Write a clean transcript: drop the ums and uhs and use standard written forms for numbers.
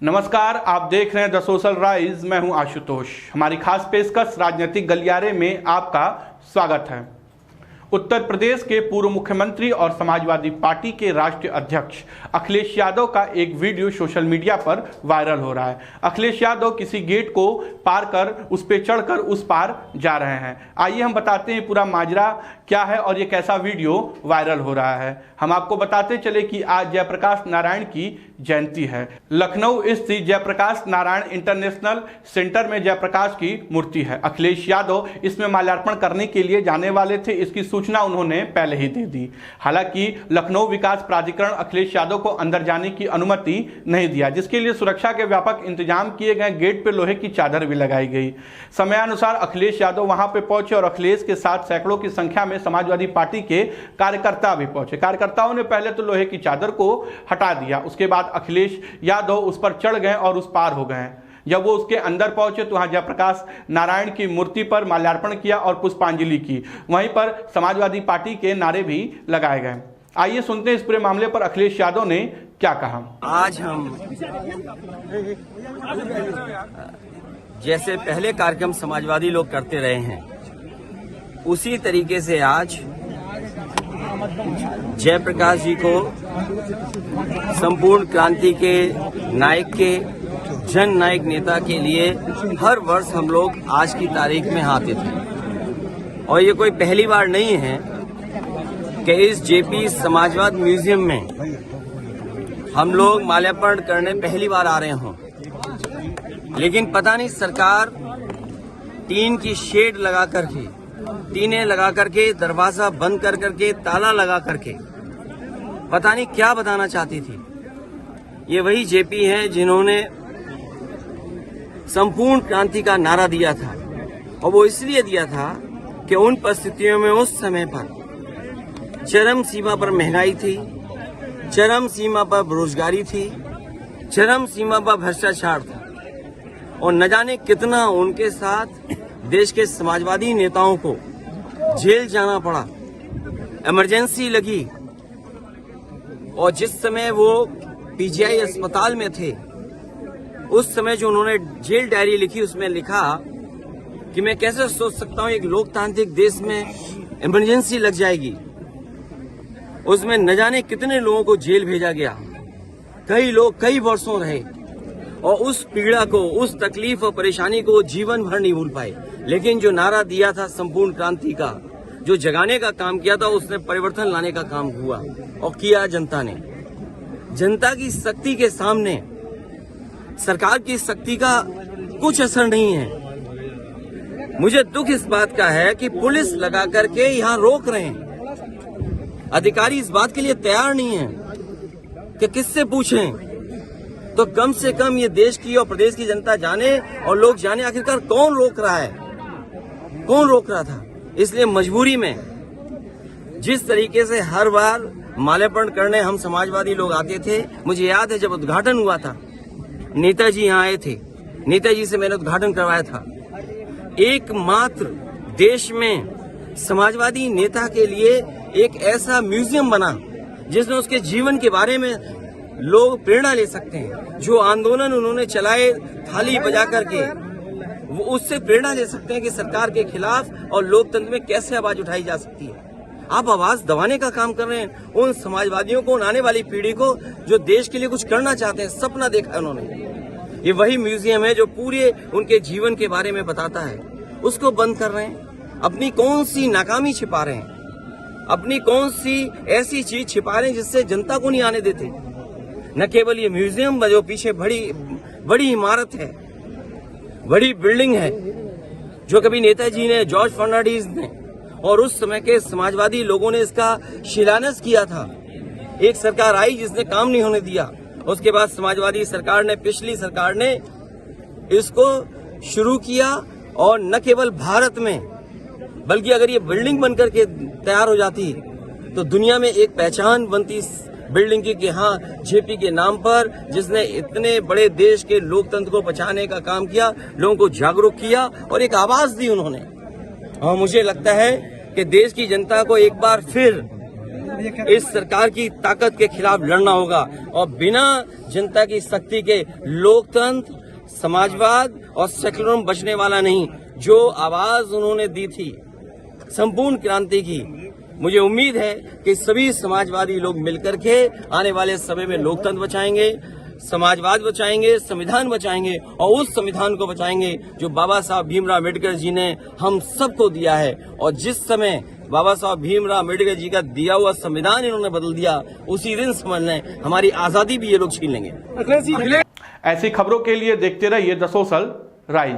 नमस्कार, आप देख रहे हैं द सोशल राइज। मैं हूं आशुतोष। हमारी खास पेशकश राजनीतिक गलियारे में आपका स्वागत है। उत्तर प्रदेश के पूर्व मुख्यमंत्री और समाजवादी पार्टी के राष्ट्रीय अध्यक्ष अखिलेश यादव का एक वीडियो सोशल मीडिया पर वायरल हो रहा है। अखिलेश यादव किसी गेट को पार कर उस पर चढ़कर उस पार जा रहे हैं। आइए हम बताते हैं पूरा माजरा क्या है और ये कैसा वीडियो वायरल हो रहा है। हम आपको बताते चले कि आज जयप्रकाश नारायण की जयंती है। लखनऊ स्थित जयप्रकाश नारायण इंटरनेशनल सेंटर में जयप्रकाश की मूर्ति है। अखिलेश यादव इसमें माल्यार्पण करने के लिए जाने वाले थे, इसकी सूचना उन्होंने पहले ही दे दी। हालांकि लखनऊ विकास प्राधिकरण अखिलेश यादव को अंदर जाने की अनुमति नहीं दिया, जिसके लिए सुरक्षा के व्यापक इंतजाम किए गए। गेट पर लोहे की चादर भी लगाई गई। समयानुसार अखिलेश यादव वहां पे पहुंचे और अखिलेश के साथ सैकड़ों की संख्या में समाजवादी पार्टी के कार्यकर्ता भी पहुंचे। कार्यकर्ताओं ने पहले तो लोहे की चादर को हटा दिया, उसके बाद अखिलेश यादव उस पर चढ़ गए और उस पार हो गए। जब वो उसके अंदर पहुंचे तो वहां जयप्रकाश नारायण की मूर्ति पर माल्यार्पण किया और पुष्पांजलि की। वहीं पर समाजवादी पार्टी के नारे भी लगाए गए। आइए सुनते हैं इस पूरे मामले पर अखिलेश यादव ने क्या कहा। आज हम जैसे पहले कार्यक्रम समाजवादी लोग करते रहे हैं, उसी तरीके से आज जयप्रकाश जी को संपूर्ण क्रांति के नायक के जन नायक नेता के लिए हर वर्ष हम लोग आज की तारीख में आते थे। और ये कोई पहली बार नहीं है कि इस जेपी समाजवाद म्यूजियम में हम लोग माल्यार्पण करने पहली बार आ रहे हों। लेकिन पता नहीं सरकार टीन की शेड लगा करके, टीनें लगा करके, दरवाजा बंद कर करके, ताला लगा करके पता नहीं क्या बताना चाहती थी। ये वही जेपी हैं जिन्होंने संपूर्ण क्रांति का नारा दिया था, और वो इसलिए दिया था कि उन परिस्थितियों में उस समय पर चरम सीमा पर महंगाई थी, चरम सीमा पर बेरोजगारी थी, चरम सीमा पर भ्रष्टाचार था, और न जाने कितना उनके साथ देश के समाजवादी नेताओं को जेल जाना पड़ा, इमरजेंसी लगी। और जिस समय वो पीजीआई अस्पताल में थे, उस समय जो उन्होंने जेल डायरी लिखी, उसमें लिखा कि मैं कैसे सोच सकता हूं एक लोकतांत्रिक देश में इमरजेंसी लग जाएगी। उसमें न जाने कितने लोगों को जेल भेजा गया, कई लोग कई वर्षों रहे, और उस पीड़ा को, उस तकलीफ और परेशानी को जीवन भर नहीं भूल पाए। लेकिन जो नारा दिया था संपूर्ण क्रांति का, जो जगाने का काम किया था, उसने परिवर्तन लाने का काम हुआ और किया जनता ने। जनता की शक्ति के सामने सरकार की शक्ति का कुछ असर नहीं है। मुझे दुख इस बात का है कि पुलिस लगा करके यहाँ रोक रहे हैं। अधिकारी इस बात के लिए तैयार नहीं है कि किससे पूछें। तो कम से कम ये देश की और प्रदेश की जनता जाने और लोग जाने आखिरकार कौन रोक रहा है, कौन रोक रहा था। इसलिए मजबूरी में जिस तरीके से हर बार माल्यार्पण करने हम समाजवादी लोग आते थे, मुझे याद है जब उद्घाटन हुआ था, नेताजी यहाँ आए थे, नेताजी से मैंने उद्घाटन करवाया था। एकमात्र देश में समाजवादी नेता के लिए एक ऐसा म्यूजियम बना जिसमें उसके जीवन के बारे में लोग प्रेरणा ले सकते हैं। जो आंदोलन उन्होंने चलाए थाली बजा करके, वो उससे प्रेरणा ले सकते हैं कि सरकार के खिलाफ और लोकतंत्र में कैसे आवाज उठाई जा सकती है। आप आवाज दबाने का काम कर रहे हैं उन समाजवादियों को, उन आने वाली पीढ़ी को जो देश के लिए कुछ करना चाहते हैं, सपना देखा है उन्होंने। ये वही म्यूजियम है जो पूरे उनके जीवन के बारे में बताता है, उसको बंद कर रहे हैं। अपनी कौन सी नाकामी छिपा रहे हैं, अपनी कौन सी ऐसी चीज छिपा रहे हैं जिससे जनता को नहीं आने देते। न केवल ये म्यूजियम, जो पीछे बड़ी इमारत है, बड़ी बिल्डिंग है, जो कभी नेताजी ने, जॉर्ज फर्नांडिस ने और उस समय के समाजवादी लोगों ने इसका शिलान्यास किया था। एक सरकार आई जिसने काम नहीं होने दिया, उसके बाद समाजवादी सरकार ने, पिछली सरकार ने इसको शुरू किया। और न केवल भारत में, बल्कि अगर ये बिल्डिंग बनकर के तैयार हो जाती तो दुनिया में एक पहचान बनती बिल्डिंग की कि हाँ, जेपी के नाम पर, जिसने इतने बड़े देश के लोकतंत्र को बचाने का काम किया, लोगों को जागरूक किया और एक आवाज दी उन्होंने। और मुझे लगता है कि देश की जनता को एक बार फिर इस सरकार की ताकत के खिलाफ लड़ना होगा और बिना जनता की शक्ति के लोकतंत्र, समाजवाद और सेकुलरिज्म बचने वाला नहीं। जो आवाज उन्होंने दी थी संपूर्ण क्रांति की, मुझे उम्मीद है कि सभी समाजवादी लोग मिलकर के आने वाले समय में लोकतंत्र बचाएंगे, समाजवाद बचाएंगे, संविधान बचाएंगे और उस संविधान को बचाएंगे जो बाबा साहब भीमराव अम्बेडकर जी ने हम सबको दिया है। और जिस समय बाबा साहब भीमराव अम्बेडकर जी का दिया हुआ संविधान इन्होंने बदल दिया, उसी दिन समझ लें हमारी आजादी भी ये लोग छीन लेंगे। ऐसी खबरों के लिए देखते रहिए द सोशल राइज।